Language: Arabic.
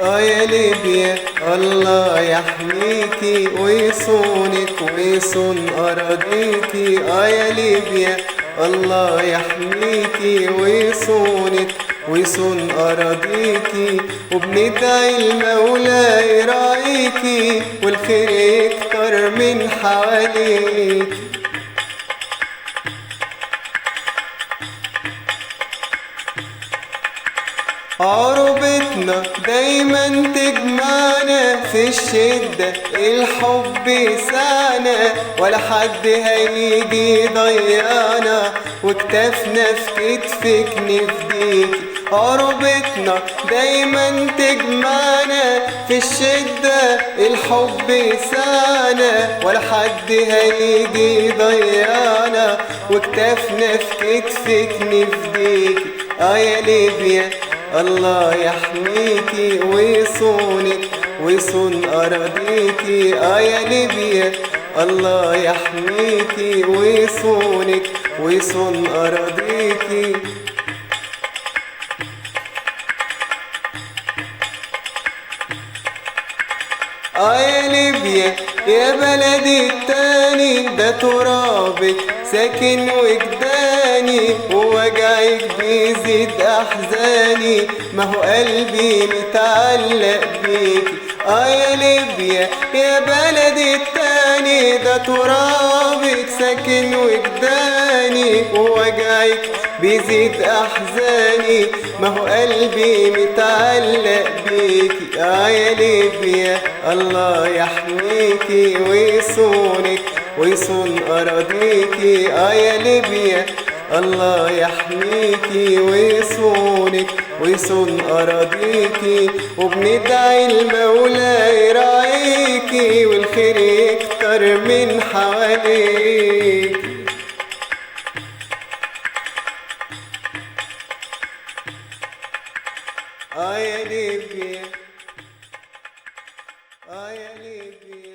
يا ليبيا الله يحميكي ويصونك ويصون أراضيكي. يا ليبيا الله يحميكي ويصونك ويصون أراضيكي. وبندعي المولى يراعيكي والخير يكتر من حواليك. عروبتنا دايما تجمعنا في الشدة، الحب سعنا ولا حد هيجي يضيعنا، وكتافنا في كتفك نفديكي. عروبتنا دايما تجمعنا في الشدة، الحب سعنا ولا حد هيجي يضيعنا، وكتافنا في كتفك نفديكي. يا ليبيا الله يحميكي ويصونك ويصون أراضيكي. يا ليبيا الله يحميكي ويصونك ويصون أراضيكي. يا ليبيا يا بلدي التاني، ده ترابك ساكن وجداني، ووجعك بيزيد أحزاني، ما هو قلبي متعلق بيكي. يا ليبيا يا بلدي التاني، ده ترابك ساكن وجداني، ووجعك بيزيد أحزاني، ما هو قلبي متعلق بيكي. يا ليبيا الله يحميكي ويصونك ويصون أراضيكي. يا ليبيا الله يحميكي ويصونك ويصون أراضيكي. وبندعي المولى يراعيكي والخير يكتر من حواليك. يا ليبيا يا ليبيا